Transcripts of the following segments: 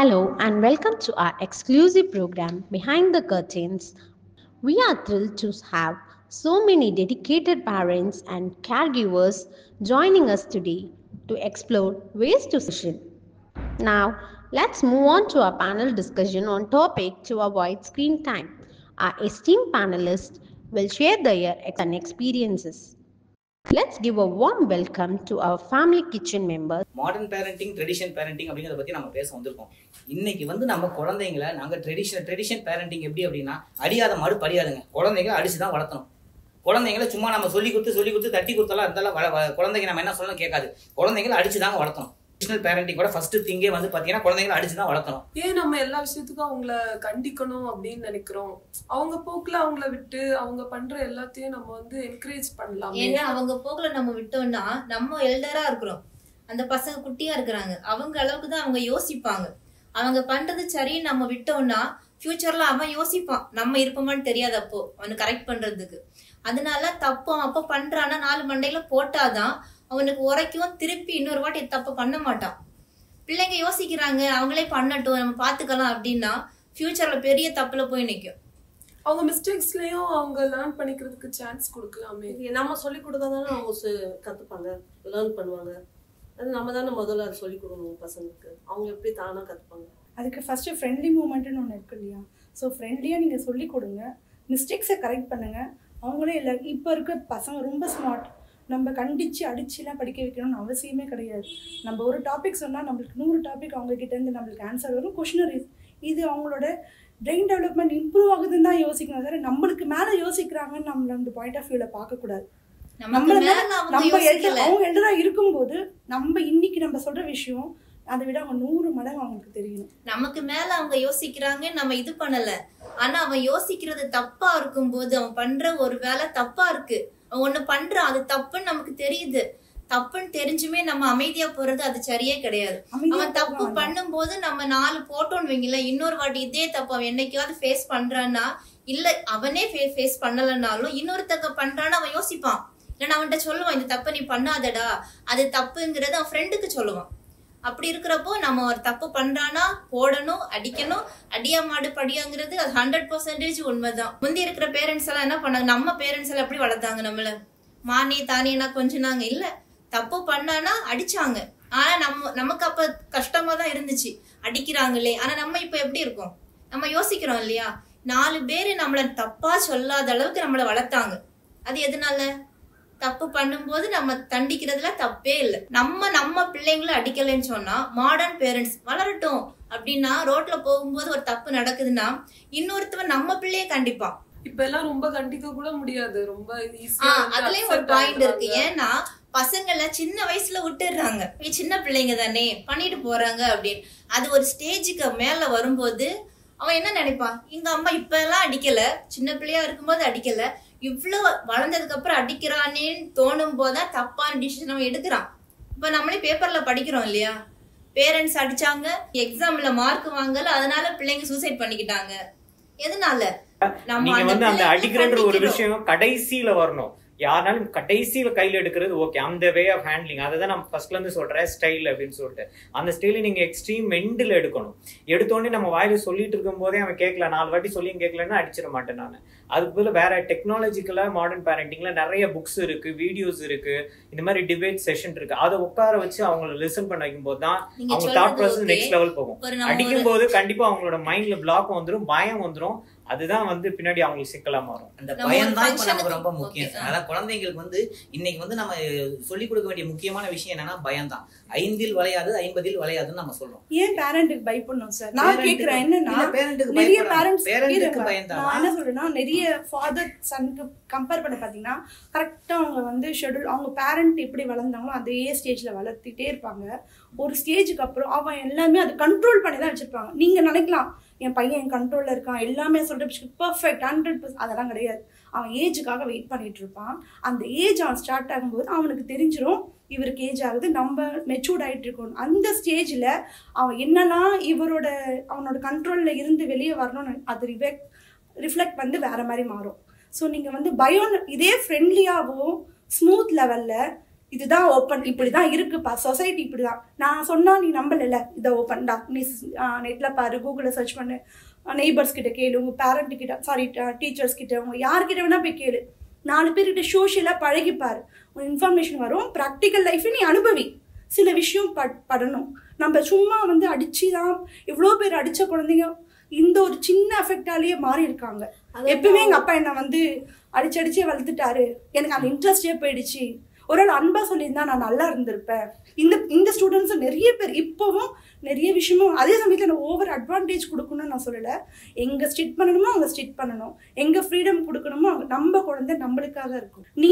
Hello and welcome to our exclusive program Behind the Curtains. We are thrilled to have so many dedicated parents and caregivers joining us today to explore ways to solution. Now, let's move on to our panel discussion on topic to avoid screen time. Our esteemed panelists will share their experiences. Let's give a warm welcome to our family kitchen members. Modern parenting tradition parenting அப்படிங்கிறத பற்றி நம்ம பேச வந்திருக்கோம். இன்னைக்கு நம்ம குழந்தைங்களை நாங்கள் tradition parenting எப்படி அப்படின்னா அடியாத மாடு படியாதுங்க. குழந்தைங்களை அடிச்சு தான் வளர்த்தணும். குழந்தைங்களை சும்மா நம்ம சொல்லி கொடுத்து தட்டி கொடுத்தாலும் இருந்தாலும் குழந்தைங்க நம்ம என்ன சொல்லணும் கேட்காது. குழந்தைங்களை அடிச்சு தாங்க வளர்த்தணும். ட்ரெடிஷனல் பேரண்டிங்கோட ஃபர்ஸ்ட் திங்கே பார்த்தீங்கன்னா குழந்தைங்களை அடிச்சு தான் வளர்த்தணும். ஏன் நம்ம எல்லா விஷயத்துக்கும் அவங்கள கண்டிக்கணும் அப்படின்னு நினைக்கிறோம்? அவங்க போக்குல அவங்கள விட்டு அவங்க பண்ற எல்லாத்தையும் நம்ம என்கரேஜ் பண்ணலாம். ஏன்னா அவங்க போக்குல நம்ம விட்டோம்னா நம்ம எல்டரா இருக்கிறோம், அந்த பசங்க குட்டியா இருக்கிறாங்க, அவங்க அளவுக்கு தான் அவங்க யோசிப்பாங்க. அவங்க பண்றது சரி நம்ம விட்டோம்னா ஃபியூச்சர்ல அவன் யோசிப்பான், நம்ம இருப்போமான்னு தெரியாது அப்போ அவனுக்கு கரெக்ட் பண்றதுக்கு. அதனால தப்பு அப்ப பண்றான்னா 4 மண்டையில போட்டாதான் அவனுக்கு உரைக்கும், திருப்பி இன்னொரு வாட்டி தப்பு பண்ண மாட்டான். பிள்ளைங்க யோசிக்கிறாங்க அவங்களே பண்ணட்டும் நம்ம பாத்துக்கலாம் அப்படின்னா ஃபியூச்சர்ல பெரிய தப்புல போய் நிற்கும். அவங்க மிஸ்டேக்ஸ்லயும் அவங்க லேர்ன் பண்ணிக்கிறதுக்கு சான்ஸ் கொடுக்கலாமே. நம்ம சொல்லி கொடுத்தாதானே அவங்க கத்துப்பாங்க, லேர்ன் பண்ணுவாங்க. அது நம்ம தானே முதல்ல அதை சொல்லிக் கொடுக்கணும் பசங்களுக்கு. அவங்க எப்படி தானா கத்துப்பாங்க? அதுக்கு ஃபர்ஸ்ட் ஃப்ரெண்ட்லி மூமெண்ட்னு ஒன்று இருக்கு இல்லையா? ஸோ ஃப்ரெண்ட்லியாக நீங்கள் சொல்லிக் கொடுங்க, மிஸ்டேக்ஸை கரெக்ட் பண்ணுங்கள். அவங்களே இல்லை, இப்போ இருக்க பசங்க ரொம்ப ஸ்மார்ட். நம்ம கண்டித்து அடிச்சுலாம் படிக்க வைக்கணும்னு அவசியமே கிடையாது. நம்ம ஒரு டாபிக் சொன்னால் நம்மளுக்கு 100 டாபிக் அவங்ககிட்டேருந்து நம்மளுக்கு ஆன்சர் வரும். கொஷினரிஸ் இது அவங்களோட பிரெயின் டெவலப்மெண்ட் இம்ப்ரூவ் ஆகுதுன்னு தான் யோசிக்கணும். சார் நம்மளுக்கு மேலே யோசிக்கிறாங்கன்னு நம்மள அந்த பாயிண்ட் ஆஃப் வியூவில் பார்க்கக்கூடாது. அவங்க எல்டரா இருக்கும்போது நம்ம இன்னைக்கு நம்ம சொல்ற விஷயம் அதை விட அவங்க 100 மடங்கு அவங்களுக்கு தெரியும். நமக்கு மேல அவங்க யோசிக்கிறாங்க, நம்ம இது பண்ணல. ஆனா அவன் யோசிக்கிறது தப்பா இருக்கும் போது அவன் பண்ற ஒரு வேலை தப்பா இருக்கு, அவன் ஒண்ணு பண்றான் அது தப்புன்னு நமக்கு தெரியுது. தப்புன்னு தெரிஞ்சுமே நம்ம அமைதியா போறது அது சரியே கிடையாது. அவன் தப்பு பண்ணும் போது நம்ம 4 போட்டோன்னு வைங்கள, இன்னொரு வாட்டி இதே தப்பு அவன் என்னைக்காவது ஃபேஸ் பண்றான்னா, இல்ல அவனே ஃபேஸ் பண்ணலனாலும் இன்னொருத்தக்க பண்றான்னு அவன் யோசிப்பான். இல்லைன்னா அவன்கிட்ட சொல்லுவான் இந்த தப்பை நீ பண்ணாதடா, அது தப்புங்கிறது அவன் ஃப்ரெண்டுக்கு சொல்லுவான். அப்படி இருக்கிறப்போ நம்ம ஒரு தப்பு பண்றானா போடணும், அடிக்கணும். அடியா மாடு படியாங்கிறது அது 100% உண்மைதான். முந்தி இருக்கிற பேரண்ட்ஸ் எல்லாம் என்ன பண்ணாங்க, நம்ம பேரண்ட்ஸ் எல்லாம் எப்படி வளர்த்தாங்க, நம்மள மானி தானியனா கொஞ்சினாங்க இல்ல, தப்பு பண்ணானா அடிச்சாங்க. ஆனா நமக்கு அப்ப கஷ்டமா தான் இருந்துச்சு, அடிக்கிறாங்களே. ஆனா நம்ம இப்ப எப்படி இருக்கோம், நம்ம யோசிக்கிறோம் இல்லையா? 4 பேரு நம்மள தப்பா சொல்லாத அளவுக்கு நம்மள வளர்த்தாங்க. அது எதனால? தப்பு பண்ணும்போது நம்ம தண்டிக்கிறதுல தப்பே இல்லை. நம்ம பிள்ளைங்களை அடிக்கலைன்னு சொன்னா மாடர்ன் பேரண்ட்ஸ் வளரட்டும் அப்படின்னா ரோட்ல போகும்போது ஒரு தப்பு நடக்குதுன்னா இன்னொருத்தவன் நம்ம பிள்ளைய கண்டிப்பான். இப்ப எல்லாம் ரொம்ப கண்டிக்க கூட முடியாது, ரொம்ப அதுலயும் ஒரு பாயிண்ட் இருக்கு. ஏன்னா பசங்களை சின்ன வயசுல விட்டுடுறாங்க, சின்ன பிள்ளைங்க தானே பண்ணிட்டு போறாங்க அப்படின்னு. அது ஒரு ஸ்டேஜுக்கு மேல வரும்போது அவன் என்ன நினைப்பான், எங்க அம்மா இப்ப எல்லாம் அடிக்கல, சின்ன பிள்ளையா இருக்கும்போது அடிக்கல, இவ்வளவு வளர்ந்ததுக்கு அப்புறம் அடிக்கிறானேன்னு தோணும் போதுதான் தப்பான டிசிஷன் அவன் எடுக்கிறான். இப்ப நம்மளே பேப்பர்ல படிக்கிறோம் இல்லையா, பேரண்ட்ஸ் அடிச்சாங்க, எக்ஸாம்ல மார்க் வாங்கல, அதனால பிள்ளைங்க சூசைட் பண்ணிக்கிட்டாங்க. எதனால? நம்ம அந்த அடிக்கிறன்ற ஒரு விஷயம் கடைசியில வரணும். யாருனாலும் கடைசியில கையில எடுக்கிறது ஓகே, அந்த வே ஆஃப் ஹேண்ட்லிங் அதை தான் நம்ம ஃபர்ஸ்ட்ல இருந்து சொல்றேன் ஸ்டைல் அப்படின்னு சொல்லிட்டு. அந்த ஸ்டைல நீங்க எக்ஸ்ட்ரீம் எண்டில் எடுக்கணும். எடுத்தோடனே நம்ம வாயில சொல்லிட்டு இருக்கும் போதே அவன் கேட்கல, 4 வாட்டி சொல்லியும் கேட்கலன்னா அடிச்சிட மாட்டேன் நான். அதுக்கு பதில் வேற டெக்னாலஜிக்கலா மாடர்ன் பேரண்டிங்ல நிறைய புக்ஸ் இருக்கு, வீடியோஸ் இருக்கு, இந்த மாதிரி டிபேட் செஷன் இருக்கு. அதை உட்கார வச்சு அவங்களை லிசன் பண்ண வைக்கும் போது தான் அவங்க தாட் ப்ராசஸ் நெக்ஸ்ட் லெவல் போகும். அடிக்கும் போது கண்டிப்பா அவங்களோட மைண்ட்ல பிளாக் வந்துடும், பயம் வந்துடும். அதுதான் பின்னாடி அவங்களுக்கு சிக்கலா மாறும். அந்த பயம் தான் இப்ப நமக்கு ரொம்ப முக்கியம். அதான் குழந்தைங்களுக்கு இன்னைக்கு நம்ம சொல்லிக் கொடுக்க வேண்டிய முக்கியமான விஷயம் என்னன்னா பயம் தான். 5இல் வளையாது 50இல் வளையாதுன்னு நம்ம சொல்றோம். ஏன் பேரண்ட்டுக்கு பயப்படணும் சார்? நான் கேக்குறேன் என்னன்னா, நிறைய பேரண்ட்ஸ்க்கு பயந்தான். நான் என்ன சொல்றேன்னா, நிறைய ஃபாதர் சனுக்கு கம்பேர் பண்ண பாத்தீங்கன்னா கரெக்டா அவங்க ஷெட்யூல், அவங்க பேரண்ட் எப்படி வளர்ந்தாங்களோ அதே ஸ்டேஜ்ல வளர்த்துட்டே இருப்பாங்க. ஒரு ஸ்டேஜுக்கு அப்புறம் அவன் எல்லாமே அதை கண்ட்ரோல் பண்ணி தான் வச்சிருப்பாங்க. நீங்க நினைக்கலாம் என் பையன் என் கண்ட்ரோல்ல இருக்கான், எல்லாமே சொல்லிட்டு பர்ஃபெக்ட் 100%, அதெல்லாம் கிடையாது. அவன் ஏஜுக்காக வெயிட் பண்ணிட்டு இருப்பான். அந்த ஏஜ் அவன் ஸ்டார்ட் ஆகும்போது அவனுக்கு தெரிஞ்சிடும் இவருக்கு ஏஜ் ஆகுது, நம்ம மெச்சூர்ட் ஆகிட்டு இருக்கணும். அந்த ஸ்டேஜில் அவன் என்னன்னா அவனோட கண்ட்ரோலில் இருந்து வெளியே வரணும்னு அது ரிஃப்ளெக்ட் வேற மாதிரி மாறும். ஸோ நீங்கள் பயம் இதே ஃப்ரெண்ட்லியாகவும் ஸ்மூத் லெவலில் இதுதான் ஓப்பன், இப்படிதான் இருக்குப்பா சொசைட்டி, இப்படிதான். நான் சொன்னா நீ நம்பல, இதை ஓப்பன்டா, நீ நெட்ல பாரு, கூகுளில் சர்ச் பண்ணு, நெய்பர்ஸ் கிட்ட கேளு, உங்க பேரண்ட் கிட்ட, சாரி டீச்சர்ஸ் கிட்ட, உங்க யார்கிட்ட வேணா போய் கேளு, 4 பேர்கிட்ட சோஷியலா பழகிப்பாரு, உன் இன்ஃபர்மேஷன் வரும். ப்ராக்டிக்கல் லைஃப் நீ அனுபவி. சில விஷயம் படணும். நம்ம சும்மா வந்து அடிச்சுதான் இவ்வளோ பேர் அடிச்ச குழந்தைங்க இந்த ஒரு சின்ன எஃபெக்டாலேயே மாறி இருக்காங்க. எப்பவுமே எங்க அப்பா என்ன வந்து அடிச்சடிச்சே வளர்த்துட்டாரு, எனக்கு அந்த இன்ட்ரெஸ்டே போயிடுச்சு. ஒரு நாள் அன்பா சொல்லியிருந்தா நான் நல்லா இருந்திருப்பேன். இந்த ஸ்டூடெண்ட்ஸும் நிறைய பேர் இப்போவும் நிறைய விஷயமும் அதே சமயத்தில் நான் ஓவர் அட்வான்டேஜ் கொடுக்கணும்னு நான் சொல்லலை. எங்கே ஸ்ட்ரிட் பண்ணணுமோ அங்கே ஸ்ட்ரிட் பண்ணணும், எங்கே ஃப்ரீடம் கொடுக்கணுமோ அங்கே நம்ம குழந்தை நம்மளுக்காக இருக்கும். நீ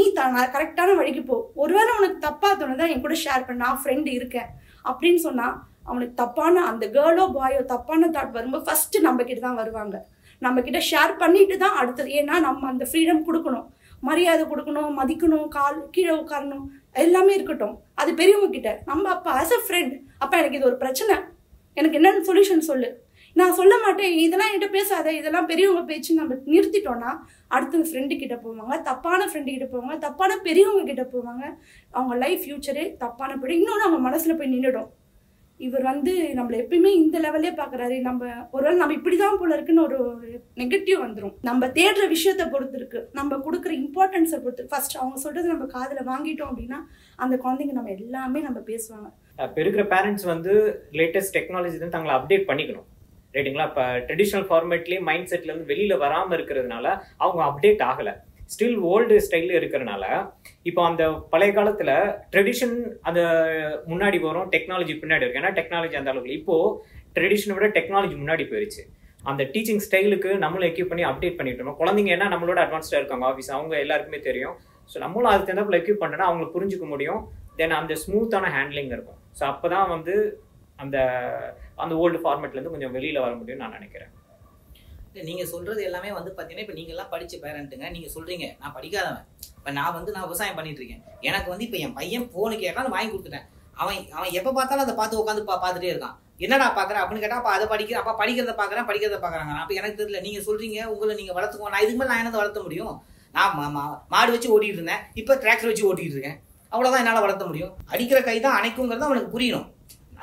கரெக்டான வழிக்கு போ. ஒருவேளை உனக்கு தப்பாக தோணுதான் என் கூட ஷேர் பண்ண, நான் ஃப்ரெண்டு இருக்கேன் அப்படின்னு சொன்னால் அவனுக்கு தப்பான அந்த கேர்ளோ பாயோ தப்பான தாட் வரும்போது ஃபஸ்ட்டு நம்ம கிட்ட தான் வருவாங்க. நம்ம கிட்ட ஷேர் பண்ணிட்டு தான் அடுத்தது. ஏன்னா நம்ம அந்த ஃப்ரீடம் கொடுக்கணும், மரியாதை கொடுக்கணும், மதிக்கணும், கீழே உட்காரணும், எல்லாமே இருக்கட்டும். அது பெரியவங்க கிட்ட. நம்ம அப்பா ஆஸ் அ ஃப்ரெண்ட், அப்பா எனக்கு இது ஒரு பிரச்சனை, எனக்கு என்னென்ன சொல்யூஷன் சொல்லு, நான் சொல்ல மாட்டேன், இதெல்லாம் என்கிட்ட பேசாத, இதெல்லாம் பெரியவங்க பேச்சு நம்ம நிறுத்திட்டோம்னா அடுத்தது ஃப்ரெண்டு கிட்ட போவாங்க, தப்பான ஃப்ரெண்டு கிட்ட போவாங்க, தப்பான பெரியவங்க கிட்ட போவாங்க. அவங்க லைஃப் ஃபியூச்சரே தப்பான படி இன்னொன்று அவங்க மனசுல போய் நின்றுடும். இவர் வந்து நம்மளை எப்பயுமே இந்த லெவல்லே பார்க்குறாரு, நம்ம ஒருவேளை நம்ம இப்படிதான் போல இருக்குன்னு ஒரு நெகட்டிவ் வந்துடும். நம்ம தேடுற விஷயத்தை பொறுத்து இருக்கு, நம்ம கொடுக்குற இம்பார்ட்டன்ஸை பொறுத்து. ஃபர்ஸ்ட் அவங்க சொல்றது நம்ம காதில் வாங்கிட்டோம் அப்படின்னா அந்த குழந்தைங்க நம்ம எல்லாமே நம்ம பேசுவாங்க. இப்போ இருக்கிற பேரண்ட்ஸ் வந்து லேட்டஸ்ட் டெக்னாலஜி தான் தங்களை அப்டேட் பண்ணிக்கணும், ரைட்டுங்களா? இப்போ ட்ரெடிஷ்னல் ஃபார்மேட்லேயே மைண்ட் செட்லேருந்து வெளியில் வராமல் இருக்கிறதுனால அவங்க அப்டேட் ஆகலை, ஸ்டில் ஓல்டு ஸ்டைலில் இருக்கிறனால. இப்போ அந்த பழைய காலத்தில் ட்ரெடிஷன் அந்த முன்னாடி வரும், டெக்னாலஜி பின்னாடி இருக்கு. ஏன்னா டெக்னாலஜி அந்த அளவுக்கு இப்போது ட்ரெடிஷனை விட டெக்னாலஜி முன்னாடி போயிடுச்சு. அந்த டீச்சிங் ஸ்டைலுக்கு நம்மளும் எக்யூப் பண்ணி அப்டேட் பண்ணிட்டோம். குழந்தைங்க ஏன்னா நம்மளோட அட்வான்ஸ்டாக இருக்காங்க, ஆஃபீஸ் அவங்க எல்லாருக்குமே தெரியும். ஸோ நம்மளும் அதுக்கு தகுந்தாப்புல எக்யூப் பண்ணோன்னா அவங்களுக்கு புரிஞ்சுக்க முடியும். தென் அந்த ஸ்மூத்தான ஹேண்ட்லிங் இருக்கும். ஸோ அப்போ தான் வந்து அந்த அந்த ஓல்டு ஃபார்மேட்லேருந்து கொஞ்சம் வெளியில் வர முடியும்னு நான் நினைக்கிறேன். நீங்க சொல்றது எல்லாமே வந்து பாத்தீங்கன்னா இப்ப நீங்க எல்லாம் படிச்ச பேரண்ட்டுங்க, நீங்க சொல்றீங்க நான் படிக்காதவன், இப்ப நான் விவசாயம் பண்ணிட்டு இருக்கேன், எனக்கு வந்து இப்ப என் பையன் போனு கேட்டாலும் வாங்கி கொடுத்துட்டேன். அவன் எப்ப பார்த்தாலும் அதை பார்த்து உட்காந்து பார்த்துட்டே இருக்கான். என்னடா பாக்குறேன் அப்படின்னு கேட்டா அப்ப அதை படிக்கிறேன், அப்ப படிக்கிறத பாக்குறாங்க. அப்ப எனக்கு தெரியல, நீங்க சொல்றீங்க உங்களை நீங்க வளர்த்துக்கோ. நான் இதுக்கு மேலே நான் என்னதை வளர்த்த முடியும்? நான் மாடு வச்சு ஓட்டிட்டு இருந்தேன், இப்ப டிராக்டர் வச்சு ஓட்டிட்டு இருக்கேன். அவ்வளவுதான் என்னால வளர்த்த முடியும். அடிக்கிற கை தான் அணைக்குங்கிறது அவனுக்கு புரியணும்.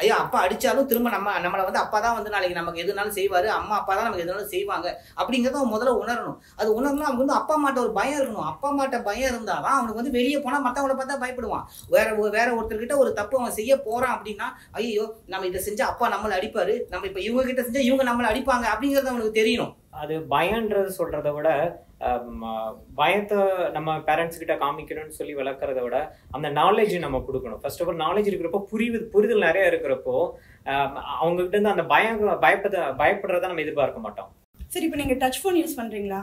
ஐயா அப்பா அடிச்சாலும் திரும்ப நம்மளை வந்து அப்பா தான் வந்து நாளைக்கு நமக்கு எதுனாலும் செய்வாரு, அம்மா அப்பா தான் நமக்கு எதுனாலும் செய்வாங்க அப்படிங்கிறத அவன் முதல்ல உணரணும். அது உணரணும். அவனுக்கு வந்து அப்பா அம்மாட்ட ஒரு பயம் இருக்கணும். அப்பா அம்மாட்ட பயம் இருந்தாதான் அவனுக்கு வந்து வெளியே போனா மற்றவங்களை பார்த்தா பயப்படுவான். வேற ஒருத்தர்கிட்ட ஒரு தப்பு அவன் செய்ய போறான் அப்படின்னா ஐயோ நம்ம இதை செஞ்சா அப்பா நம்மளை அடிப்பாரு, நம்ம இப்ப இவங்க கிட்ட செஞ்சா இவங்க நம்மளை அடிப்பாங்க அப்படிங்கறது அவனுக்கு தெரியணும். அது பயன்றது சொல்றதை விட பயத்தை நம்ம பேரண்ட்ஸ் கிட்ட காமிக்கணும்னு சொல்லி வளர்க்கறத விட அந்த நாலேஜ் நம்ம கொடுக்கணும். ஃபர்ஸ்ட் ஆஃப் ஆல் நாலேஜ் இருக்கிறப்போ புரிதல் நிறைய இருக்கிறப்போ அவங்க கிட்ட இருந்து அந்த பயப்படுறத நம்ம எதிர்பார்க்க மாட்டோம். சரி, இப்போ நீங்க டச் ஃபோன் யூஸ் பண்றீங்களா?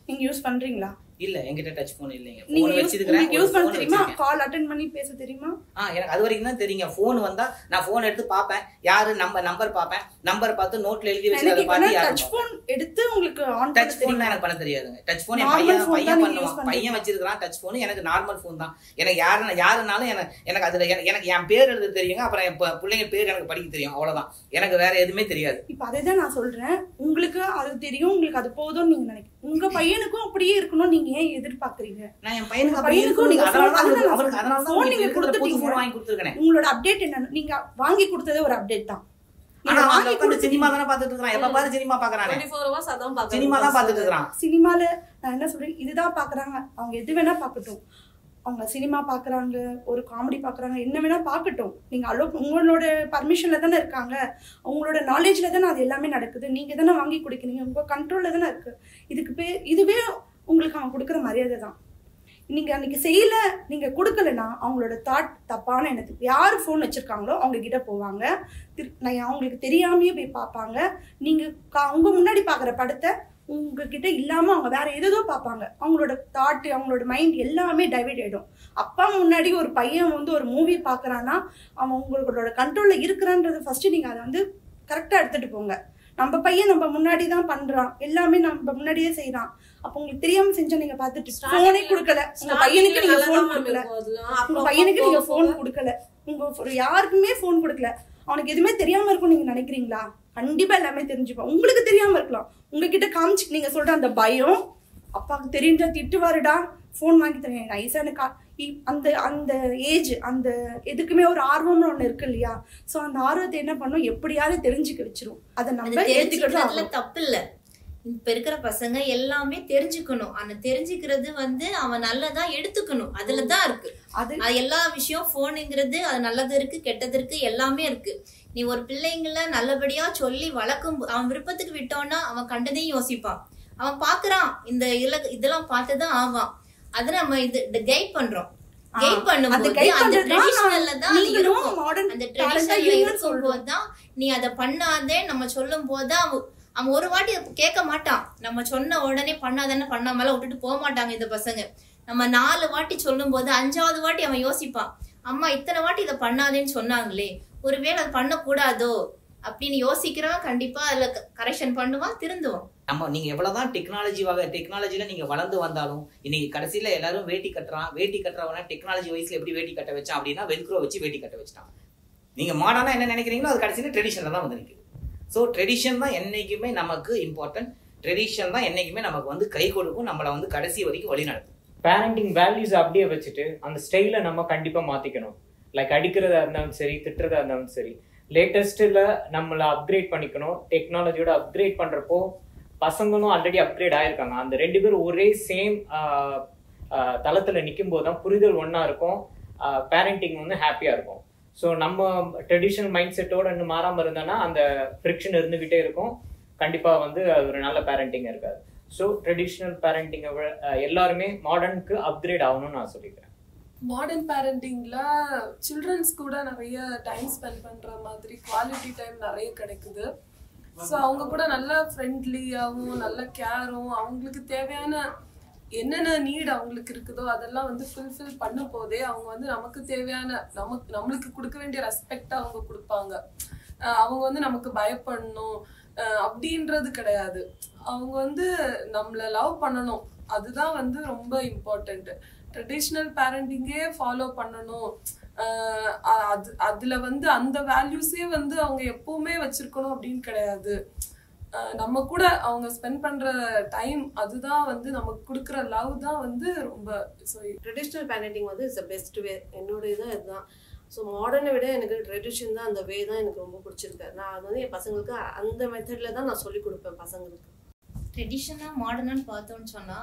நீங்க யூஸ் பண்றீங்களா? இல்ல என்கிட்ட டச் போன் இல்லைங்க. நீங்க யூஸ் பண்ண தெரியுமா? கால் அட்டெண்ட் பண்ணி பேச தெரியுமா? எனக்கு அது வரைக்கும் தான் தெரியுங்க. போன் வந்தா நான் போன் எடுத்து பாப்பேன், யாரு நம்பர் பாப்பேன், நம்பர் பார்த்து நோட்ல எழுதி வச்சு அதை பார்த்து டச் போன் எடுத்து உங்களுக்கு ஆன் டச் போன் எனக்கு பண்ண தெரியாதுங்க. டச் போன் என் பையன் பண்ணுவான். பையன் வச்சிருக்கான் டச் போன். எனக்கு நார்மல் போன் தான். எனக்கு யாருனாலும் எனக்கு அதுல எனக்கு என் பேர் எழுத தெரியுங்க, அப்புறம் என் பிள்ளைங்க பேர் எனக்கு படிக்க தெரியும், அவ்வளவுதான். எனக்கு வேற எதுவுமே தெரியாது. இப்ப அதைதான் நான் சொல்றேன், உங்களுக்கு அது தெரியும், உங்களுக்கு அது போதும்னு நீங்க நினைக்கிறீங்க. உங்க பையனுக்கும் அப்படியே இருக்கணும் நீங்க ஏன் எதிர்பார்க்கறீங்க? நான் என் பையனுக்கு அப்படியே இருக்கணும். அதனால தான் நீங்க கொடுத்துட்டீங்க, வாங்கி கொடுத்துருக்கேன். உங்களோட அப்டேட் என்ன? நீங்க வாங்கி கொடுத்ததே ஒரு அப்டேட் தான். ஆனா வாங்கி கொடுத்து சினிமா தான பாத்துட்டு இருக்கான். எப்ப பாரு சினிமா பாக்குறானே. 24 hours அதான் பாக்குறான். சினிமா தான் பாத்துட்டு இருக்கான். சினிமால நான் என்ன சொல்றேன், இதுதான் பாக்குறாங்க. அவங்க எது வேணா பாக்கட்டும். அவங்க சினிமா பாக்குறாங்க, ஒரு காமெடி பாக்குறாங்க, என்ன வேணா பாக்கட்டும். நீங்க உங்களோட பர்மிஷன்ல தானே இருக்காங்க, உங்களோட நாலேஜ்ல தானே அது எல்லாமே நடக்குது. நீங்க தானே வாங்கி கொடுக்குறீங்க, உங்க கண்ட்ரோல்ல தானே இருக்கு. இதுவே உங்களுக்கு அவங்க கொடுக்குற மரியாதை தான். நீங்க அன்னைக்கு செய்யல, நீங்க கொடுக்கலன்னா அவங்களோட தாட் தப்பான எண்ணத்துக்கு. யாரு போன் வச்சிருக்காங்களோ அவங்க கிட்ட போவாங்க, அவங்களுக்கு தெரியாமையே போய் பார்ப்பாங்க. நீங்க உங்க முன்னாடி பாக்குற படத்தை உங்ககிட்ட இல்லாம அவங்க வேற ஏதோ பார்ப்பாங்க. அவங்களோட தாட், அவங்களோட மைண்ட் எல்லாமே டைவர்ட் ஆயிடும். அப்பா முன்னாடி ஒரு பையன் வந்து ஒரு மூவி பாக்குறான்னா அவன் உங்களோட கண்ட்ரோல்ல இருக்கிறான்றது ஃபர்ஸ்ட் நீங்க அதை வந்து கரெக்டா எடுத்துட்டு போங்க. நம்ம பையன் நம்ம முன்னாடி தான் பண்றான், எல்லாமே நம்ம முன்னாடியே செய்யறான். அப்ப உங்களுக்கு தெரியாம செஞ்சா நீங்க பாத்துட்டு போனே கொடுக்கல, உங்க பையனுக்கு நீங்க போன் கொடுக்கல, உங்க பையனுக்கு நீங்க போன் கொடுக்கல, உங்க யாருக்குமே போன் கொடுக்கல, அவனுக்கு எதுவுமே தெரியாம இருக்கும் நீங்க நினைக்கிறீங்களா? கண்டிப்பா எல்லாமே தெரிஞ்சுப்பான். உங்களுக்கு தெரியாம இருக்கலாம், உங்ககிட்ட காமிச்சு நீங்க சொல்ற அந்த பயம். அப்பாவுக்கு தெரிஞ்சா திட்டுவாருடா, போன் வாங்கி தரேன் ஐசான அந்த அந்த ஏஜ் அந்த எதுக்குமே ஒரு ஆர்வம்னு ஒண்ணு இருக்கு இல்லையா? சோ அந்த ஆர்வத்தை என்ன பண்ணும், எப்படியாவது தெரிஞ்சுக்க வச்சிரும். அதை நம்ம தெரிஞ்சுக்கிறதுல தப்பு இல்ல. இப்ப இருக்கிற பசங்க எல்லாமே தெரிஞ்சுக்கணும். ஆனா தெரிஞ்சுக்கிறது அவன் நல்லதா எடுத்துக்கணும், அதுலதான் இருக்கு. அது எல்லா விஷயம் போனுங்கிறது அது நல்லது இருக்கு, கெட்டது இருக்கு, எல்லாமே இருக்கு. நீ ஒரு பிள்ளைங்கள நல்லபடியா சொல்லி வளர்க்கும், அவன் விருப்பத்துக்கு விட்டோம்னா அவன் கண்டதையும் யோசிப்பான். அவன் பாக்குறான், இந்த இதெல்லாம் பார்த்துதான் ஆவான். அதை நம்ம கைட் பண்றோம். கைட் பண்ணும்போது அந்த ட்ரெடிஷனல்ல தான் இருக்கும். அந்த ட்ரெடிஷனல்ல இருக்கும்போதுதான் நீ அதை பண்ணாதே நம்ம சொல்லும் போதுதான் அவன் ஒரு வாட்டி கேட்க மாட்டான். நம்ம சொன்ன உடனே பண்ணாதன்னு பண்ணாமலாம் விட்டுட்டு போக மாட்டாங்க இந்த பசங்க. நம்ம 4 வாட்டி சொல்லும் போது 5வது வாட்டி அவன் யோசிப்பான், அம்மா இத்தனை வாட்டி இதை பண்ணாதேன்னு சொன்னாங்களே, ஒருவேளை அது பண்ணக்கூடாதோ அப்படின்னு யோசிக்கிறவன் கண்டிப்பா அதுல கரெக்ஷன் பண்ணுவான், திருந்துவான். நீங்க எவ்வளவுதான் டெக்னாலஜில நீங்க வளர்ந்து வந்தாலும் இன்னைக்கு கடைசியில எல்லாரும் வேட்டி கட்டுறவன டெக்னாலஜி வயசுல எப்படி வேட்டி கட்ட வச்சான் அப்படின்னா வெல்க்ரோ வச்சு வேட்டி கட்ட வச்சுட்டான். நீங்க மாடர்னா என்ன நினைக்கிறீங்களோ அது கடைசியில ட்ரெடிஷன்ல தான் நிற்குது. ஸோ ட்ரெடிஷன் தான் என்னைக்குமே நமக்கு இம்பார்ட்டன்ட். ட்ரெடிஷன் தான் என்னைக்குமே நமக்கு கை கொடுக்கும், நம்மளை கடைசி வரைக்கும் வழி நடத்தும். பேரண்டிங் வேல்யூஸ் அப்படியே வச்சுட்டு அந்த ஸ்டைலை நம்ம கண்டிப்பா மாத்திக்கணும். லைக் அடிக்கிறதா இருந்தாலும் சரி, திட்டுறதா இருந்தாலும் சரி, லேட்டஸ்ட்ல நம்மளை அப்கிரேட் பண்ணிக்கணும். டெக்னாலஜியோட அப்கிரேட் பண்றப்போ பசங்களும் ஆல்ரெடி அப்கிரேட் ஆயிருக்காங்க. அந்த 2 பேரும் ஒரே சேம் தளத்துல நிற்கும் போது தான் புரிதல் ஒன்னா இருக்கும், பேரண்டிங் ஹாப்பியா இருக்கும். ஸோ நம்ம ட்ரெடிஷனல் மைண்ட் செட்டோட இன்னும் மாறாமல் இருந்தோன்னா அந்த ஃப்ரிக்ஷன் இருந்துகிட்டே இருக்கும். கண்டிப்பா அது ஒரு நல்ல பேரண்டிங் இருக்காது. ஸோ ட்ரெடிஷ்னல் பேரண்டிங்கை எல்லாருமே மாடர்னுக்கு அப்கிரேட் ஆகணும்னு நான் சொல்லிக்கிறேன். மாடர்ன் பேரண்டிங்ல சில்ட்ரன்ஸ் கூட நிறைய டைம் ஸ்பெண்ட் பண்ற மாதிரி குவாலிட்டி டைம் நிறைய கிடைக்குது. ஸோ அவங்க கூட நல்ல ஃப்ரெண்ட்லியாகவும் நல்ல கேரும் அவங்களுக்கு தேவையான என்னென்ன நீட் அவங்களுக்கு இருக்குதோ அதெல்லாம் ஃபுல்ஃபில் பண்ணும் போதே அவங்க நமக்கு தேவையான நம்மளுக்கு கொடுக்க வேண்டிய ரெஸ்பெக்ட் அவங்க கொடுப்பாங்க. அவங்க நமக்கு பயப்படணும் அப்படின்றது கிடையாது. அவங்க நம்மள லவ் பண்ணணும், அதுதான் ரொம்ப இம்பார்ட்டன்ட். ட்ரெடிஷ்னல் பேரண்டிங்கே ஃபாலோ பண்ணணும், அதுல அந்த வேல்யூஸே அவங்க எப்பவுமே வச்சிருக்கணும் அப்படின்னு கிடையாது. நம்ம கூட அவங்க ஸ்பெண்ட் பண்ற டைம் அதுதான் நமக்கு கொடுக்குற லவ் தான் ரொம்ப. So traditional parenting it's the best way. என்னோட இதான் இதுதான். ஸோ மாடர்னை விட எனக்கு ட்ரெடிஷன் தான், அந்த வே தான் எனக்கு ரொம்ப பிடிச்சிருக்கு. நான் அது என் பசங்களுக்கு அந்த மெத்தட்ல தான் நான் சொல்லி கொடுப்பேன் பசங்களுக்கு. ட்ரெடிஷனா மாடர்னான்னு பார்த்தோம்னு சொன்னா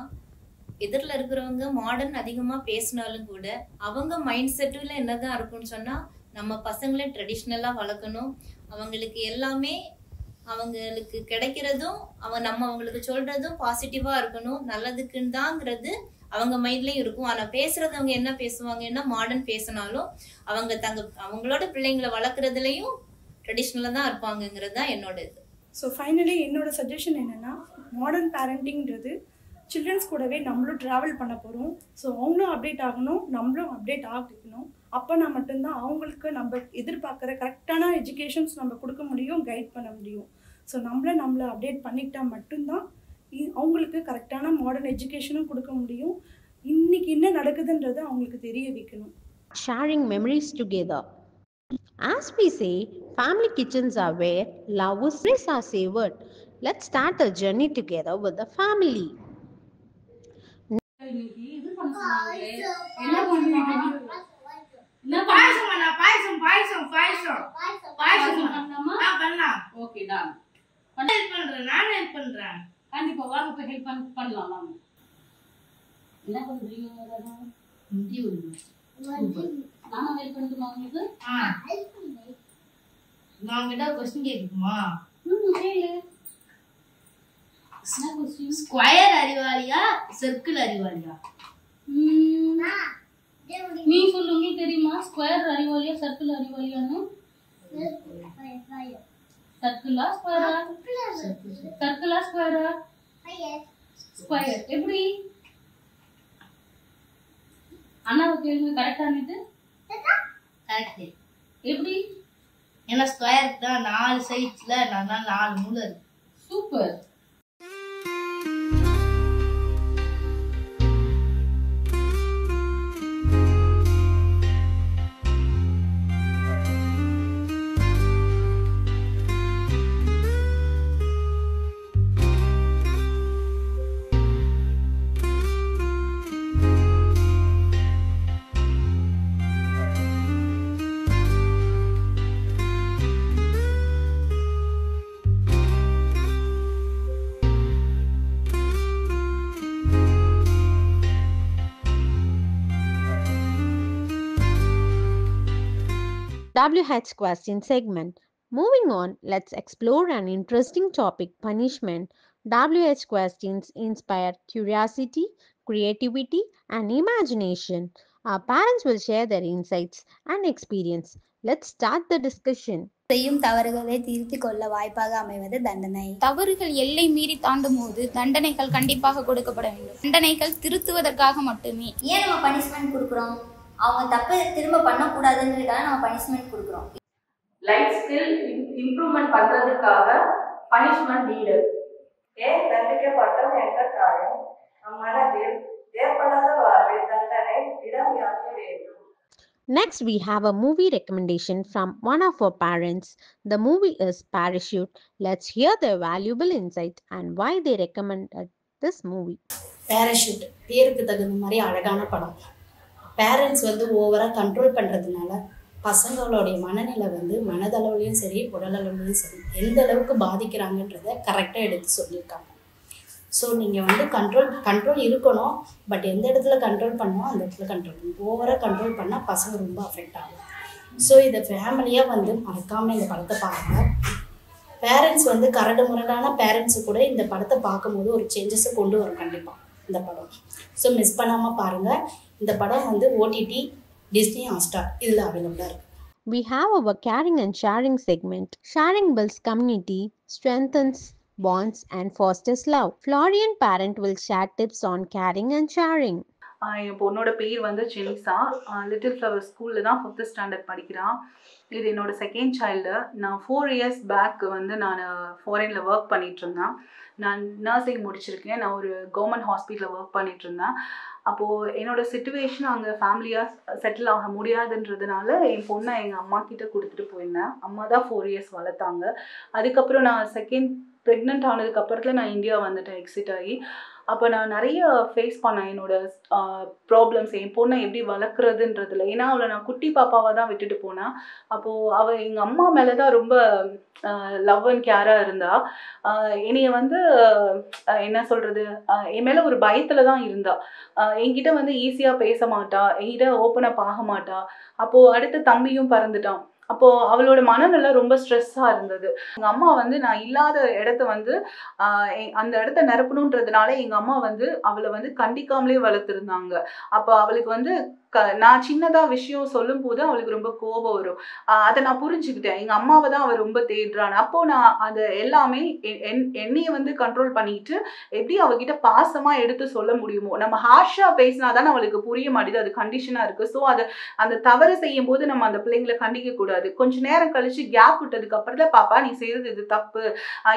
எதிரில் இருக்கிறவங்க மாடர்ன் அதிகமாக பேசினாலும் கூட அவங்க மைண்ட் செட்டில் என்னதான் இருக்கும்னு சொன்னால் நம்ம பசங்களை ட்ரெடிஷ்னலாக வளர்க்கணும். அவங்களுக்கு எல்லாமே அவங்களுக்கு கிடைக்கிறதும் நம்ம அவங்களுக்கு சொல்றதும் பாசிட்டிவாக இருக்கணும், நல்லதுக்குன்னு தாங்கிறது அவங்க மைண்ட்லேயும் இருக்கும். ஆனால் பேசுறது அவங்க என்ன பேசுவாங்கன்னா மாடர்ன் பேசினாலும் அவங்களோட பிள்ளைங்களை வளர்க்குறதுலையும் ட்ரெடிஷ்னலாக தான் இருப்பாங்கங்கிறது தான் என்னோட இது. ஸோ ஃபைனலி என்னோட சஜஷன் என்னென்னா, மாடர்ன் பேரண்டிங்கிறது சில்ட்ரன்ஸ் கூடவே நம்மளும் ட்ராவல் பண்ண போகிறோம். ஸோ அவங்களும் அப்டேட் ஆகணும், நம்மளும் அப்டேட் ஆகிக்கணும். அப்போனா மட்டும்தான் அவங்களுக்கு நம்ம எதிர்பார்க்குற கரெக்டான எஜுகேஷன்ஸ் நம்ம கொடுக்க முடியும், கைட் பண்ண முடியும். ஸோ நம்மளை அப்டேட் பண்ணிக்கிட்டா மட்டும்தான் அவங்களுக்கு கரெக்டான மாடர்ன் எஜுகேஷனும் கொடுக்க முடியும். இன்னைக்கு என்ன நடக்குதுன்றதை அவங்களுக்கு தெரிய வைக்கணும். Sharing memories together. As we say, family kitchens are where love is savored. Let's start a journey together with the family. Okay done. Help பண்றேன், நான் ஹெல்ப் பண்றேன். கண்டிப்பா வாங்க போய் ஹெல்ப் பண்ணலாம். வாங்க. என்ன பண்றீங்க? இந்தி நானும் ஹெல்ப் பண்ணட்டுமா உங்களுக்கு? ஹெல்ப் பண்ணுங்க. நான் உங்ககிட்ட क्वेश्चन கேக்குமா? கேளு. என்ன क्वेश्चन? ஸ்கொயர் அறிவாளியா சர்க்கிள் அறிவாளியா? நீ சொல்லு, உங்களுக்கு தெரியுமா ஸ்கொயர் அறிவாளியா சர்க்கிள் அறிவாளியான்னு? சர்க்கிளா ஸ்கொயரா? சர்க்கிளா ஸ்கொயரா? ஸ்கொயர். எப்படி? அண்ணாவை கேளுங்க, கரெக்டானது? கரெக்ட். எப்படி? ஏன்னா ஸ்கொயருக்கு தான் 4 சைட்ஸ்ல 4 மூலை இருக்கு. Super. WH question segment. Moving on, let's explore an interesting topic, punishment. WH questions inspire curiosity, creativity, and imagination. Our parents will share their insights and experience. Let's start the discussion. செய்யும் தவறுகளை திருத்திக் கொள்ள வாய்ப்பாக அமைவது தண்டனை. தவறுகள் எல்லை மீறி தாண்டும் போது தண்டனைகள் கண்டிப்பாக கொடுக்கப்பட வேண்டும். தண்டனைகள் திருத்துவதற்காக மட்டுமே. ஏன் நம்ம பனிஷ்மெண்ட் கொடுக்குறோம்? அவங்க தப்பை திரும்ப பண்ணக்கூடாதுன்றதுக்காக நம்ம பனிஷ்மெண்ட் கொடுக்குறோம். லைஃப் ஸ்கில் இம்ப்ரூவ்மெண்ட் பண்றதுக்காக பனிஷ்மெண்ட் நீடட். ஏன் தண்டிக்கப்பட்டோம் என்ற காயம் நம் மனதில் ஏற்படாதவாறு தண்டனை இடம் யாக வேண்டும். Next, we have a movie recommendation from one of our parents. The movie is Parachute. Let's hear their valuable insight and why they recommended this movie. Parachute பேருக்கு தகுந்த மாதிரி அழகான படம். பேரண்ட்ஸ் ஓவராக கண்ட்ரோல் பண்ணுறதுனால பசங்களோடைய மனநிலை மனதளவுலையும் சரி உடலளவுலையும் சரி எந்த அளவுக்கு பாதிக்கிறாங்கன்றதை கரெக்டாக எடுத்து சொல்லியிருக்காங்க. ஸோ நீங்கள் கண்ட்ரோல் இருக்கணும், பட் எந்த இடத்துல கண்ட்ரோல் பண்ணோம் அந்த இடத்துல கண்ட்ரோல் பண்ணணும். ஓவராக கண்ட்ரோல் பண்ணால் பசங்க ரொம்ப அஃபெக்ட் ஆகும். ஸோ இதை ஃபேமிலியாக மறக்காமல் இந்த படத்தை பாருங்கள். பேரண்ட்ஸ் கரடு முரடான பேரண்ட்ஸு கூட இந்த படத்தை பார்க்கும்போது ஒரு சேஞ்சஸை கொண்டு வரும் கண்டிப்பாக இந்த படம். ஸோ மிஸ் பண்ணாமல் பாருங்கள். இந்த படம் OTT Disney Hotstar இதில் அவைலபிளாக இருக்குது. We have our caring and sharing segment. Sharing builds community, strengthens bonds and fosters love. Florian parent will share tips on caring and sharing. என் பொண்ணோட பேர் ஜெனிசா. லிட்டில் ஃப்ளவர் ஸ்கூலில் தான் 5th ஸ்டாண்டர்ட் படிக்கிறான். இது என்னோட செகண்ட் சைல்டு. நான் 4 இயர்ஸ் பேக் நான் ஃபாரினில் ஒர்க் பண்ணிகிட்டு இருந்தேன். நான் நர்சிங் முடிச்சிருக்கேன். நான் ஒரு கவர்மெண்ட் ஹாஸ்பிட்டலில் ஒர்க் பண்ணிகிட்டு இருந்தேன். அப்போது என்னோட சிச்சுவேஷன் அங்கே ஃபேமிலியாக செட்டில் ஆக முடியாதுன்றதுனால என் பொண்ணை எங்கள் அம்மா கிட்டே கொடுத்துட்டு போயிருந்தேன். அம்மா தான் 4 இயர்ஸ் வளர்த்தாங்க. அதுக்கப்புறம் நான் செகண்ட் ப்ரெக்னென்ட் ஆனதுக்கப்புறத்தில் நான் இந்தியா வந்துட்டேன் எக்ஸிட் ஆகி. அப்போ நான் நிறைய ஃபேஸ் பண்ணேன் என்னோட ப்ராப்ளம்ஸ், என் பொண்ணை எப்படி வளர்க்குறதுன்றதுல. ஏன்னா அவளை நான் குட்டி பாப்பாவாக தான் விட்டுட்டு போனேன். அப்போது அவள் எங்கள் அம்மா மேலே தான் ரொம்ப லவ் அண்ட் கேராக இருந்தா. என்னைய என்ன சொல்கிறது, என் மேலே ஒரு பயத்தில் தான் இருந்தா. என்கிட்ட ஈஸியாக பேச மாட்டா, என்கிட்ட ஓப்பனப் ஆக மாட்டா. அப்போது அடுத்த தம்பியும் பிறந்துட்டான். அப்போது அவளோட மனநிலை ரொம்ப ஸ்ட்ரெஸ்ஸாக இருந்தது. எங்கள் அம்மா நான் இல்லாத இடத்த அந்த இடத்த நிரப்பணுன்றதுனால எங்கள் அம்மா அவளை கண்டிக்காமலே வளர்த்துருந்தாங்க. அப்போ அவளுக்கு நான் சின்னதாக விஷயம் சொல்லும் போது அவளுக்கு ரொம்ப கோபம் வரும். அதை நான் புரிஞ்சுக்கிட்டேன். எங்கள் அம்மாவை தான் அவள் ரொம்ப தேடுறான்னு. அப்போது நான் அதை எல்லாமே என்னையை கண்ட்ரோல் பண்ணிட்டு எப்படி அவகிட்ட பாசமாக எடுத்து சொல்ல முடியுமோ. நம்ம ஹார்ஷாக பேசினா தானே அவளுக்கு புரிய மாட்டேது, அது கண்டிஷனாக இருக்குது. ஸோ அந்த தவறு செய்யும் போது நம்ம அந்த பிள்ளைங்களை கண்டிக்கக்கூடாது. கொஞ்ச நேரம் கழிச்சு கேப் விட்டதுக்கு அப்புறம் பாப்பா நீ செய்யறது இது தப்பு,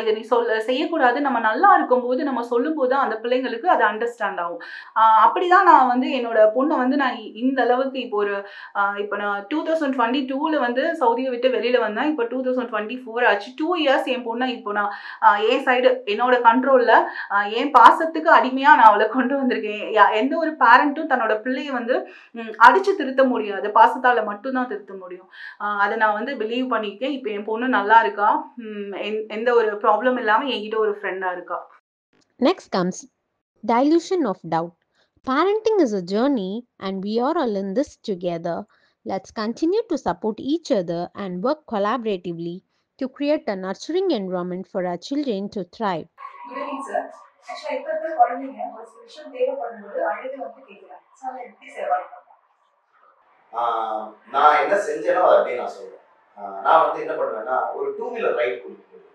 இதை நீ செய்யக்கூடாது, நம்ம நல்லா இருக்கும்போது நம்ம சொல்லும் போது அந்த பிள்ளைங்களுக்கு அது அண்டர்ஸ்டாண்ட் ஆகும். அப்படிதான் நான் என்னோட பொண்ணை நான் இந்த அளவுக்கு இப்போ நான் 2022 சவுதியை விட்டு வெளியில வந்தேன். இப்போ 2024 ஆச்சு. 2 இயர்ஸ் என் பொண்ணை இப்போ நான் என் சைடு என்னோட கண்ட்ரோல்ல என் பாசத்துக்கு அடிமையா நான் அவளை கொண்டு வந்திருக்கேன். எந்த ஒரு பேரண்ட்டும் தன்னோட பிள்ளையை அடிச்சு திருத்த முடியாது, பாசத்தால மட்டும்தான் திருத்த முடியும். அதை நான் பிலீவ் பண்ணியிருக்கேன். இப்போ என் பொண்ணு நல்லா இருக்கா, எந்த ஒரு ப்ராப்ளம் இல்லாமல் என்கிட்ட ஒரு ஃப்ரெண்டாக இருக்கா. Next comes dilution of doubt. Parenting is a journey and we are all in this together. Let's continue to support each other and work collaboratively to create a nurturing environment for our children to thrive. Good evening, sir. Actually, இப்போ இருக்கிற குழந்தைங்க ஒரு விஷயம் தேவைப்படும்போது அழுது கேட்குறாங்க. So அதை எப்படி சேவாய் நான் என்ன செஞ்சேனோ அதை அப்படியே நான் சொல்றேன். நான் என்ன பண்ணுவேன்னா ஒரு 2 வீலர் ரைட் கொடுக்கும்போது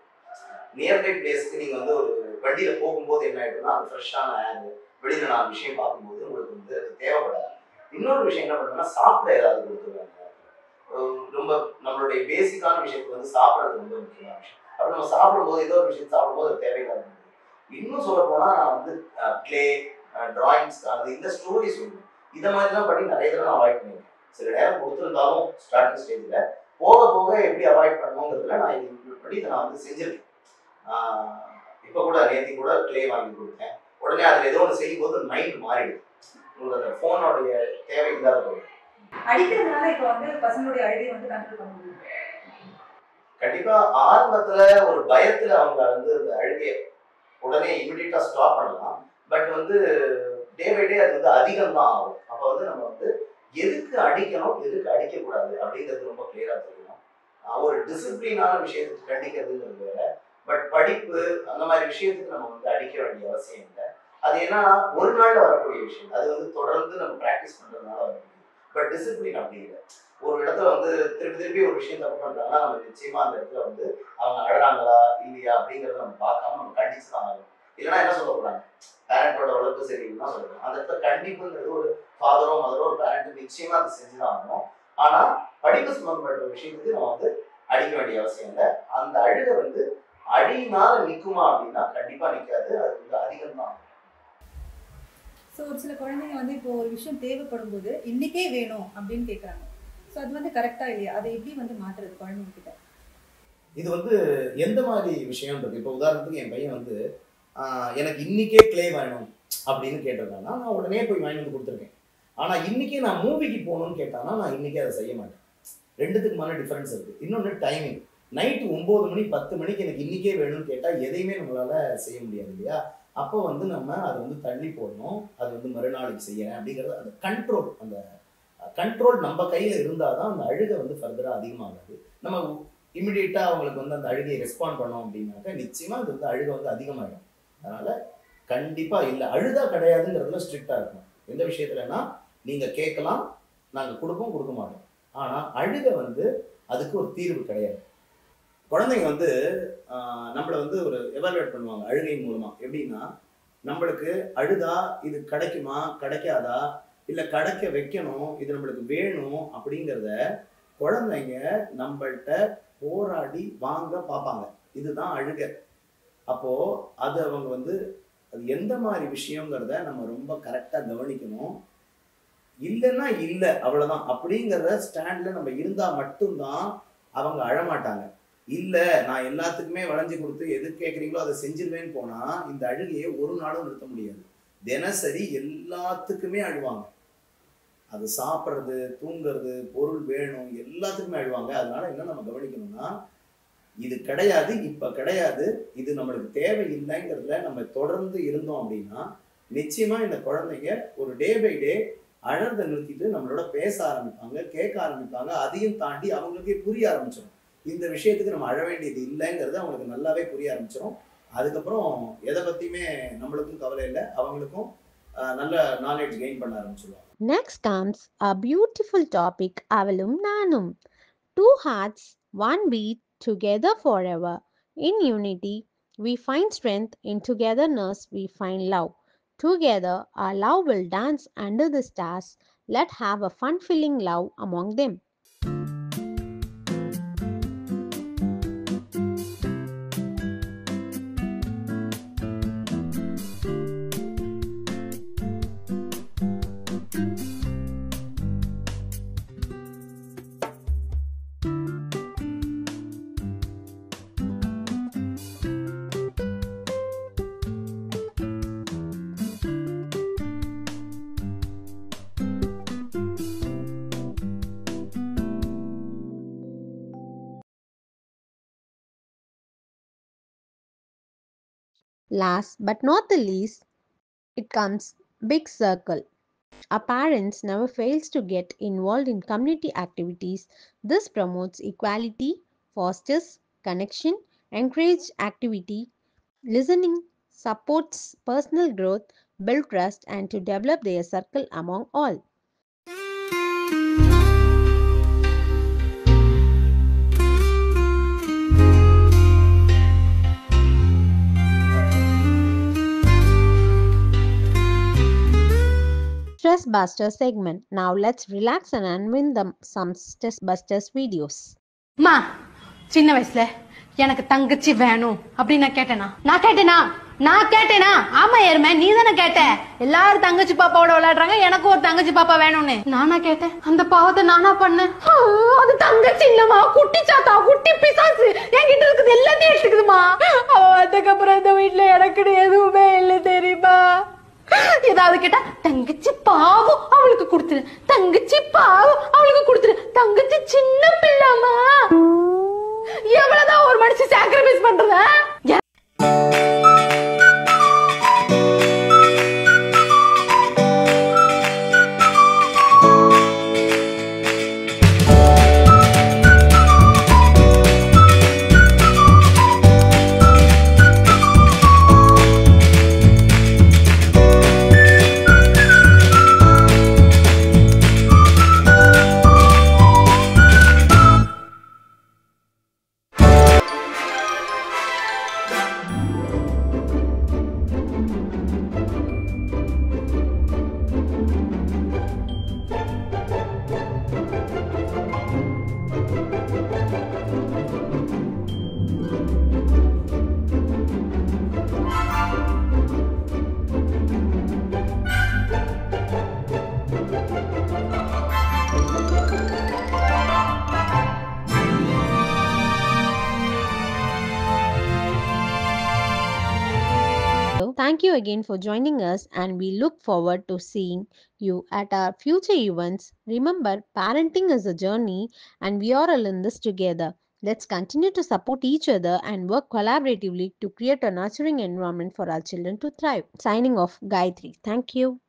நியர்பை பிளேஸ்க்கு நீங்கள் ஒரு வண்டியில் போகும்போது என்ன ஆகிடும்னா அது ஃப்ரெஷ்ஷான ஏர், வெளியில் 4 விஷயம் பார்க்கும்போது உங்களுக்கு அது தேவைப்படாது. இன்னொரு விஷயம் என்ன பண்ணுவேன்னா சாப்பிட ஏதாவது கொடுத்துருவாங்க. ரொம்ப நம்மளுடைய பேசிக்கான விஷயத்துக்கு சாப்பிட்றது ரொம்ப முக்கியமான விஷயம். அப்படி நம்ம சாப்பிடும்போது ஏதோ ஒரு விஷயம் சாப்பிடும்போது அது தேவையில்லாத. இன்னும் சொல்ல போனால் நான் பிளே டிராயிங்ஸ் இந்த ஸ்டோரி சொல்லுவேன். இதை மாதிரிலாம் பண்ணி நிறைய தடவை நான் அவாய்ட் பண்ணியிருக்கேன். சில நேரம் கொடுத்துருந்தாலும் ஸ்டார்டிங் ஸ்டேஜில் போக போக எப்படி அவாய்ட் பண்ணணுங்கிறதுல நான் இன்க்ளூட் பண்ணி இதை நான் செஞ்சுருக்கேன். இப்போ கூட நேற்று கூட க்ளே வாங்கி கொடுத்தேன். உடனே அதில் ஏதோ ஒன்று செய்யும்போது மைண்ட் மாறிடுது. உங்களுக்கு அந்த ஃபோனோடைய தேவை இல்லாத போகுது. அடிக்கிறதுனால இப்போ பசங்களுடைய அழுகை கண்ட்ரோல் பண்ண முடியும். கண்டிப்பாக ஆரம்பத்தில் ஒரு பயத்தில் அவங்க அந்த அழுகையை உடனே இமிடியேட்டாக ஸ்டாப் பண்ணலாம். பட் டே பை டே அது அதிகம் தான் ஆகும். அப்போ நம்ம எதுக்கு அடிக்கணும் எதுக்கு அடிக்கக்கூடாது அப்படிங்கிறது ரொம்ப கிளியரா தெரியணும். ஒரு டிசிப்ளினான விஷயத்துக்கு கண்டிக்கிறதுங்கிறது வேற. பட் படிப்பு அந்த மாதிரி விஷயத்துக்கு நம்ம வந்து அடிக்க வேண்டிய அவசியம் இல்லை. அது ஏன்னா ஒரு நாள்ல வரக்கூடிய விஷயம், அது வந்து தொடர்ந்து நம்ம ப்ராக்டிஸ் பண்றதுனால வரக்கூடிய. பட் டிசிப்ளின் அப்படி இல்லை. ஒரு இடத்துல வந்து திருப்பி திருப்பி ஒரு விஷயம் தப்பு பண்றாங்கன்னா நம்ம நிச்சயமா அந்த இடத்துல வந்து அவங்க அழறாங்களா இல்லையா அப்படிங்கறத நம்ம பார்க்காம நம்ம கண்டிச்சு தான் ஆகணும். இல்லைன்னா என்ன சொல்ல போறாங்க, பேரண்டோட வளர்ப்பு சரின்னு தான் சொல்றோம். அந்த இடத்துல கண்டிப்புங்கிறது ஒரு ஃபாதரோ மதரோ ஒரு பேரண்ட் நிச்சயமா அதை செஞ்சுதான் ஆகணும். ஆனா படிப்பு சம்பந்தப்பட்ட விஷயத்துக்கு நம்ம வந்து அடிக்க வேண்டிய அவசியம் இல்லை. அந்த அழுகை வந்து அடினால நிக்குமா அப்படின்னா கண்டிப்பா நிக்காது, அது வந்து அதிகம் தான். ஸோ ஒரு சில குழந்தைங்க வந்து இப்போ ஒரு விஷயம் தேவைப்படும் போது இன்னைக்கே வேணும் அப்படின்னு கேட்குறாங்க. ஸோ அது வந்து கரெக்டா இல்லையா? அதை எப்படி வந்து மாற்றுறது குழந்தைங்க கிட்ட? இது வந்து எந்த மாதிரி விஷயம்ன்றது, இப்போ உதாரணத்துக்கு என் பையன் வந்து எனக்கு இன்னைக்கே கிளே வேணும் அப்படின்னு கேட்டிருக்காங்கன்னா நான் உடனே போய் வாங்கி வந்து கொடுத்துருக்கேன். ஆனால் இன்னைக்கே நான் மூவிக்கு போகணும்னு கேட்டானா நான் இன்னைக்கே அதை செய்ய மாட்டேன். ரெண்டுத்துக்குமான டிஃபரன்ஸ் இருக்குது. இன்னொன்று டைமிங். நைட்டு 9 மணி 10 மணிக்கு எனக்கு இன்னைக்கே வேணும்னு கேட்டால் எதையுமே நம்மளால செய்ய முடியாது இல்லையா? அப்போ வந்து நம்ம அதை வந்து தள்ளி போடணும், அது வந்து மறுநாளைக்கு செய்யறேன் அப்படிங்கிறது அந்த கண்ட்ரோல் நம்ம கையில் இருந்தால் தான் அந்த அழுகை வந்து ஃபர்தராக அதிகமாகாது. நம்ம இமிடியேட்டாக அவங்களுக்கு வந்து அந்த அழுகையை ரெஸ்பாண்ட் பண்ணோம் அப்படின்னாக்கா நிச்சயமாக அது வந்து அழுகை வந்து அதிகமாகிடும். அதனால கண்டிப்பாக இல்லை, அழுதா கிடையாதுங்கிறதுல ஸ்ட்ரிக்டாக இருக்கணும். எந்த விஷயத்துலன்னா நீங்கள் கேட்கலாம், நாங்கள் கொடுக்க மாட்டோம். ஆனால் அழுகை வந்து அதுக்கு ஒரு தீர்வு கிடையாது. குழந்தைங்க வந்து நம்மளை வந்து ஒரு எவாலுவேட் பண்ணுவாங்க அழுகையின் மூலமா. எப்படின்னா, நம்மளுக்கு அழுதா இது கிடைக்குமா கிடைக்காதா, இல்லை கிடைக்க வைக்கணும், இது நம்மளுக்கு வேணும் அப்படிங்கிறத குழந்தைங்க நம்மள்கிட்ட போராடி வாங்க பார்ப்பாங்க. இதுதான் அழுகை. அப்போ அது அவங்க வந்து அது எந்த மாதிரி விஷயங்கிறத நம்ம ரொம்ப கரெக்டாக கவனிக்கணும். இல்லைன்னா இல்லை அவ்வளோதான் அப்படிங்கிற ஸ்டாண்டில் நம்ம இருந்தால் மட்டும்தான் அவங்க அழமாட்டாங்க. இல்லை நான் எல்லாத்துக்குமே வளைஞ்சு கொடுத்து எது கேட்குறீங்களோ அதை செஞ்சிருவேன்னு போனால் இந்த அழுகையை ஒரு நாளும் நிறுத்த முடியாது. தினசரி எல்லாத்துக்குமே அழுவாங்க. அது சாப்பிட்றது, தூங்குறது, பொருள் வேணும், எல்லாத்துக்குமே அழுவாங்க. அதனால என்ன நம்ம கவனிக்கணும்னா, இது கிடையாது, இப்போ கிடையாது, இது நம்மளுக்கு தேவையில்லைங்கிறதுல நம்ம தொடர்ந்து இருந்தோம் அப்படின்னா நிச்சயமா இந்த குழந்தைங்க ஒரு டே பை டே அழறதை நிறுத்திட்டு நம்மளோட பேச ஆரம்பிப்பாங்க, கேட்க ஆரம்பிப்பாங்க. அதையும் தாண்டி அவங்களுக்கே புரிய ஆரம்பிச்சிடும் இந்த விஷயத்துக்கு நம்ம அழ வேண்டியது இல்லைங்கிறது அவங்களுக்கு நல்லாவே புரிய ஆரம்பிச்சிடும். அதுக்கப்புறம் எதை பற்றியுமே நம்மளுக்கும் கவலை இல்லை, அவங்களுக்கும் நல்ல நாலேஜ் கெயின் பண்ண ஆரம்பிச்சிடுவாங்க. Next comes a beautiful topic, Avalum Nanum. Two hearts, one beat, together forever. In unity, we find strength. In togetherness, we find love. Together, our love will dance under the stars. Let's have a fun-filling love among them. Last but not the least, it comes big circle. Our parents never fails to get involved in community activities. This promotes equality, fosters connection, encourages activity, listening, supports personal growth, build trust, and to develop their circle among all. Stress Buster segment. Now let's relax and unwind some Stress Busters videos. Ma, சின்ன வயசுல எனக்கு தங்கச்சி வேணும் அப்படி நான் கேட்டேனா? ஆமா ஏறுமே, நீ தானே கேட்ட. எல்லாரும் தங்கச்சி பாப்பாவோட விளையாடுறாங்க, எனக்கு ஒரு தங்கச்சி பாப்பா வேணும்னு நானா கேட்டேன். அந்த பாவத்தை நானா பண்ணேன். அது தங்கச்சி இல்லமா, குட்டி சாத்தா, குட்டி பிசாசு. என்கிட்ட இருக்குது எல்லாத்தையும் எடுத்துக்குதுமா. அவ அதுக்கப்புறம் இந்த வீட்டுல எனக்கு எதுவுமே இல்லை தெரியுமா? ஏதாவது கேட்டா தங்கச்சி பாவம் அவளுக்கு கொடுத்துரு, தங்கச்சி பாவம் அவளுக்கு கொடுத்துரு, தங்கச்சி சின்ன பிள்ளைமா. எவ்வளவுதான் ஒரு மனுஷன் சாக்ரிஃபைஸ் பண்றத? Thank you again for joining us, and we look forward to seeing you at our future events. Remember, parenting is a journey, and we are all in this together. Let's continue to support each other and work collaboratively to create a nurturing environment for our children to thrive. Signing off, Gayatri. Thank you.